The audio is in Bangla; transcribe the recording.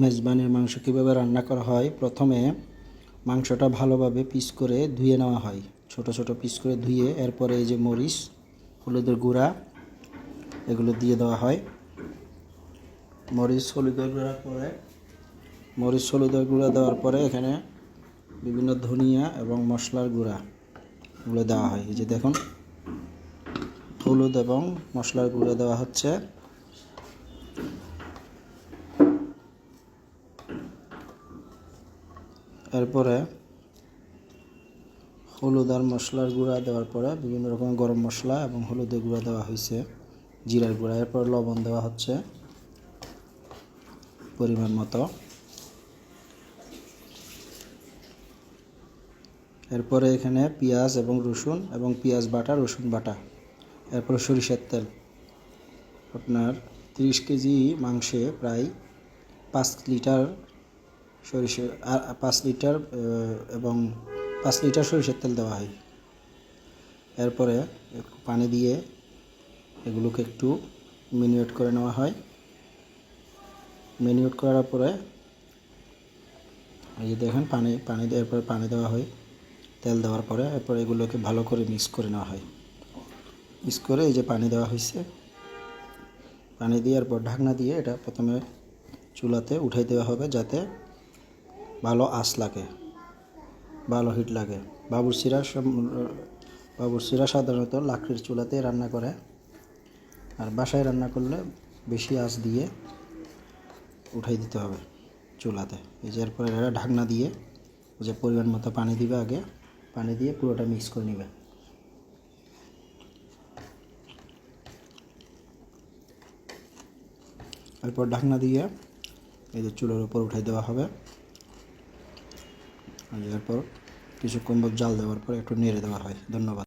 মেজবানির মাংস কীভাবে রান্না করা হয়, প্রথমে মাংসটা ভালোভাবে পিস করে ধুয়ে নেওয়া হয়, ছোট ছোট পিস করে ধুয়ে এরপরে এই যে মরিচ, হলুদের গুঁড়া এগুলো দিয়ে দেওয়া হয়। মরিচ হলুদের গুঁড়া দেওয়ার পরে এখানে বিভিন্ন ধনিয়া এবং মশলার গুঁড়া এগুলো দেওয়া হয়। এই যে দেখুন, হলুদ এবং মশলার গুঁড়া দেওয়া হচ্ছে। এরপরে হলুদ আর মশলার গুঁড়া দেওয়ার পরে বিভিন্ন রকম গরম মশলা এবং হলুদের গুঁড়া দেওয়া হয়েছে, জিরার গুঁড়া। এরপর লবণ দেওয়া হচ্ছে পরিমাণ মতো। এরপরে এখানে পেঁয়াজ এবং রসুন এবং পেঁয়াজ বাটা, রসুন বাটা। এরপর সরিষার তেল। আপনার 30 কেজি মাংসে প্রায় 5 লিটার এবং 5 লিটার সরিষার তেল দেওয়া হয়। এরপরে একটু পানি দিয়ে এগুলোকে একটু ম্যারিনেট করে নেওয়া হয়। ম্যারিনেট করার পরে এই যে দেখেন পানি দেওয়ার পরে পানি দেওয়া হয়, তেল দেওয়ার পরে এরপর এগুলোকে ভালো করে মিক্স করে নেওয়া হয়। মিক্স করে এই যে পানি দেওয়া হয়েছে, পানি দিয়ে এরপর ঢাকনা দিয়ে এটা প্রথমে চুলাতে উঠাই দেওয়া হবে, যাতে ভালো আঁচ লাগে, ভালো হিট লাগে। বাবুর্চিরা সাধারণত লাকড়ির চুলাতে রান্না করে, আর বাসায় রান্না করলে বেশি আঁচ দিয়ে উঠাই দিতে হবে চুলাতে। এই যে এরপরে এটা ঢাকনা দিয়ে যে পরিমাণ মতো পানি দিবে, আগে পানি দিয়ে পুরোটা মিক্স করে নেবে। এরপর ঢাকনা দিয়ে এই যে চুলার উপর উঠাই দেওয়া হবে। এরপর কিছুক্ষণ জাল দেওয়ার পর একটু নেড়ে দেওয়া হয়। ধন্যবাদ।